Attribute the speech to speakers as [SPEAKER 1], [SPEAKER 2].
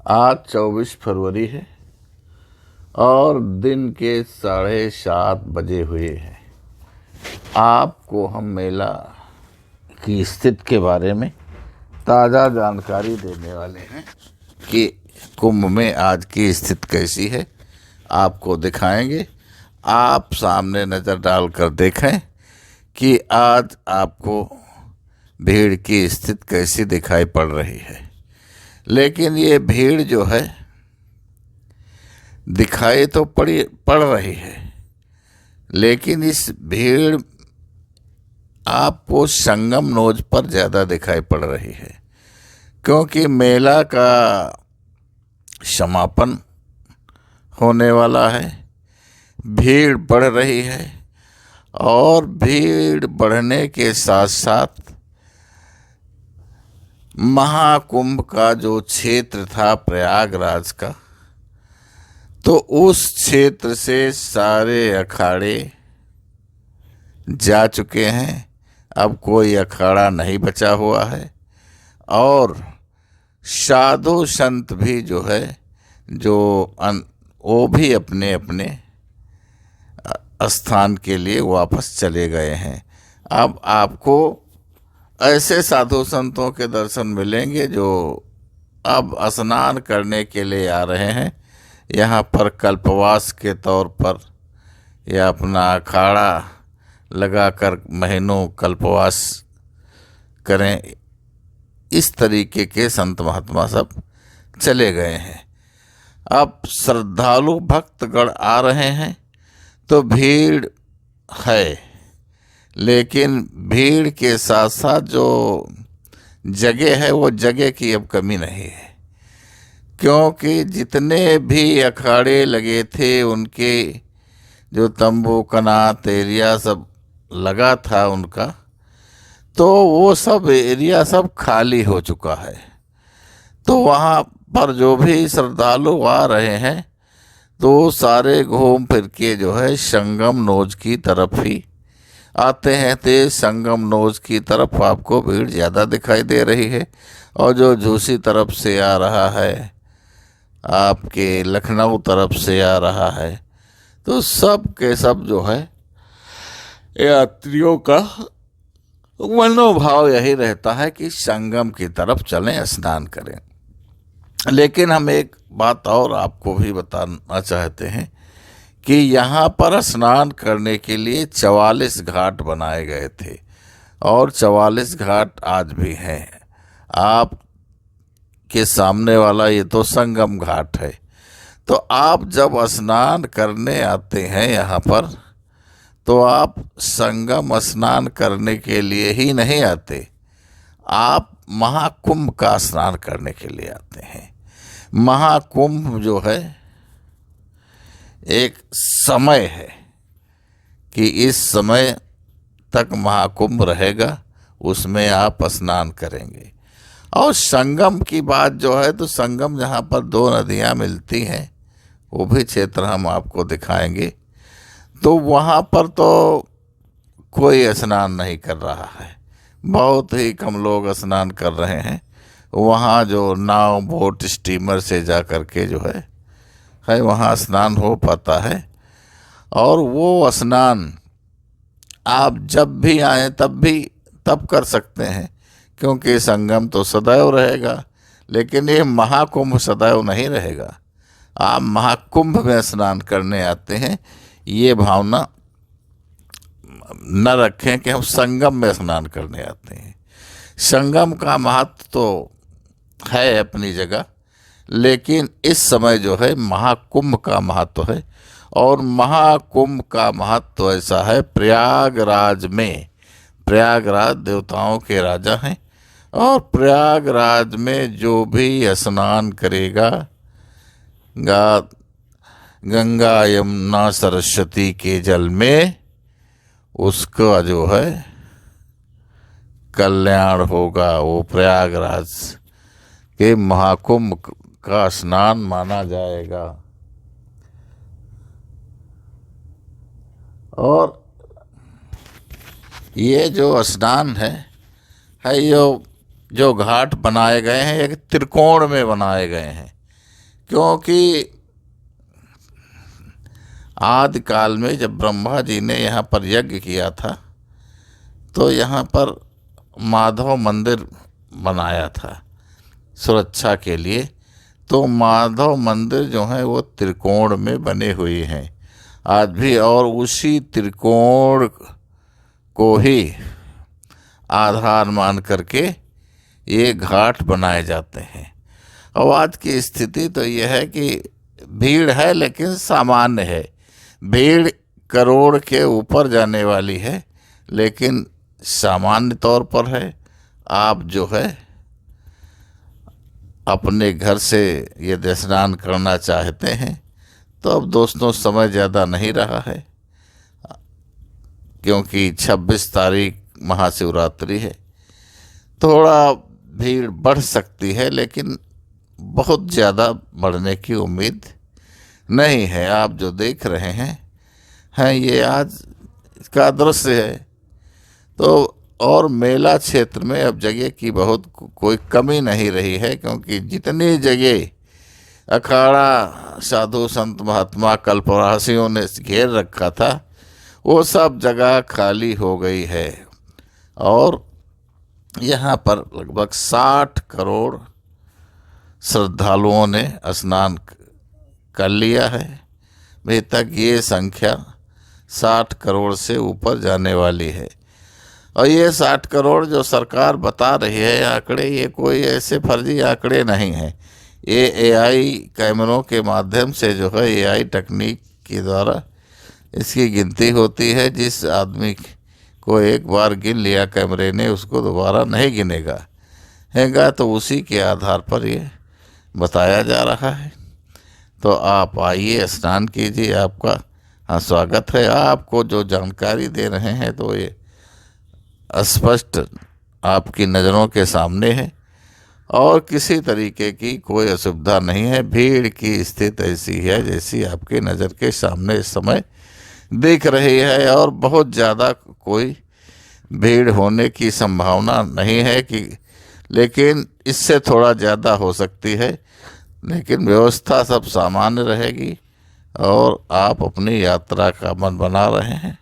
[SPEAKER 1] आज 24 फरवरी है और दिन के 7:30 बजे हुए हैं। आपको हम मेला की स्थिति के बारे में ताज़ा जानकारी देने वाले हैं कि कुंभ में आज की स्थिति कैसी है, आपको दिखाएंगे। आप सामने नज़र डालकर देखें कि आज आपको भीड़ की स्थिति कैसी दिखाई पड़ रही है। लेकिन ये भीड़ जो है दिखाई तो पड़ रही है, लेकिन इस भीड़ आपको संगम नोज पर ज़्यादा दिखाई पड़ रही है, क्योंकि मेला का समापन होने वाला है। भीड़ बढ़ रही है और भीड़ बढ़ने के साथ साथ महाकुंभ का जो क्षेत्र था प्रयागराज का, तो उस क्षेत्र से सारे अखाड़े जा चुके हैं। अब कोई अखाड़ा नहीं बचा हुआ है और साधु संत भी जो है वो भी अपने अपने स्थान के लिए वापस चले गए हैं। अब आपको ऐसे साधु संतों के दर्शन मिलेंगे जो अब स्नान करने के लिए आ रहे हैं, यहाँ पर कल्पवास के तौर पर या अपना अखाड़ा लगाकर महीनों कल्पवास करें। इस तरीके के संत महात्मा सब चले गए हैं। अब श्रद्धालु भक्तगण आ रहे हैं तो भीड़ है, लेकिन भीड़ के साथ साथ जो जगह है वो जगह की अब कमी नहीं है, क्योंकि जितने भी अखाड़े लगे थे उनके जो तंबू कनात एरिया सब लगा था उनका, तो वो सब एरिया सब खाली हो चुका है। तो वहाँ पर जो भी श्रद्धालु आ रहे हैं तो सारे घूम फिर के जो है संगम नोज की तरफ ही आते हैं। तो संगम नोज की तरफ आपको भीड़ ज़्यादा दिखाई दे रही है। और जो झूसी तरफ से आ रहा है, आपके लखनऊ तरफ से आ रहा है, तो सब के सब जो है यात्रियों का मनोभाव यही रहता है कि संगम की तरफ चलें, स्नान करें। लेकिन हम एक बात और आपको भी बताना चाहते हैं कि यहाँ पर स्नान करने के लिए 44 घाट बनाए गए थे और 44 घाट आज भी हैं। आप के सामने वाला ये तो संगम घाट है। तो आप जब स्नान करने आते हैं यहाँ पर, तो आप संगम स्नान करने के लिए ही नहीं आते, आप महाकुंभ का स्नान करने के लिए आते हैं। महाकुंभ जो है एक समय है कि इस समय तक महाकुंभ रहेगा, उसमें आप स्नान करेंगे। और संगम की बात जो है, तो संगम जहाँ पर दो नदियाँ मिलती हैं वो भी क्षेत्र हम आपको दिखाएंगे। तो वहाँ पर तो कोई स्नान नहीं कर रहा है, बहुत ही कम लोग स्नान कर रहे हैं। वहाँ जो नाव बोट स्टीमर से जा कर के जो है वहाँ स्नान हो पाता है। और वो स्नान आप जब भी आए तब कर सकते हैं, क्योंकि संगम तो सदैव रहेगा, लेकिन ये महाकुंभ सदैव नहीं रहेगा। आप महाकुंभ में स्नान करने आते हैं, ये भावना न रखें कि हम संगम में स्नान करने आते हैं। संगम का महत्व तो है अपनी जगह, लेकिन इस समय जो है महाकुंभ का महत्व है। और महाकुंभ का महत्व ऐसा है, प्रयागराज में, प्रयागराज देवताओं के राजा हैं और प्रयागराज में जो भी स्नान करेगा गंगा यमुना सरस्वती के जल में, उसका जो है कल्याण होगा। वो प्रयागराज के महाकुंभ का स्नान माना जाएगा। और ये जो स्नान है जो घाट बनाए गए हैं एक त्रिकोण में बनाए गए हैं। क्योंकि आदि काल में जब ब्रह्मा जी ने यहाँ पर यज्ञ किया था तो यहाँ पर माधव मंदिर बनाया था सुरक्षा के लिए। तो माधव मंदिर जो है वो त्रिकोण में बने हुए हैं आज भी, और उसी त्रिकोण को ही आधार मान करके ये घाट बनाए जाते हैं। और आज की स्थिति तो यह है कि भीड़ है लेकिन सामान्य है। भीड़ करोड़ के ऊपर जाने वाली है लेकिन सामान्य तौर पर है। आप जो है अपने घर से यदि स्नान करना चाहते हैं तो अब दोस्तों समय ज़्यादा नहीं रहा है, क्योंकि 26 तारीख महाशिवरात्रि है। थोड़ा भीड़ बढ़ सकती है लेकिन बहुत ज़्यादा बढ़ने की उम्मीद नहीं है। आप जो देख रहे हैं ये आज का दृश्य है। तो और मेला क्षेत्र में अब जगह की बहुत कोई कमी नहीं रही है, क्योंकि जितनी जगह अखाड़ा साधु संत महात्मा कल्पवासियों ने घेर रखा था वो सब जगह खाली हो गई है। और यहाँ पर लगभग 60 करोड़ श्रद्धालुओं ने स्नान कर लिया है। अभी तक ये संख्या 60 करोड़ से ऊपर जाने वाली है। और ये 60 करोड़ जो सरकार बता रही है आंकड़े, ये कोई ऐसे फर्जी आंकड़े नहीं हैं। ये एआई कैमरों के माध्यम से जो है एआई तकनीक के द्वारा इसकी गिनती होती है। जिस आदमी को एक बार गिन लिया कैमरे ने उसको दोबारा नहीं गिनेगा तो उसी के आधार पर ये बताया जा रहा है। तो आप आइए, स्नान कीजिए। आपका स्वागत है। आपको जो जानकारी दे रहे हैं तो ये स्पष्ट आपकी नज़रों के सामने है और किसी तरीके की कोई असुविधा नहीं है। भीड़ की स्थिति ऐसी है जैसी आपके नज़र के सामने इस समय दिख रही है, और बहुत ज़्यादा कोई भीड़ होने की संभावना नहीं है कि, लेकिन इससे थोड़ा ज़्यादा हो सकती है। लेकिन व्यवस्था सब सामान्य रहेगी और आप अपनी यात्रा का मन बना रहे हैं।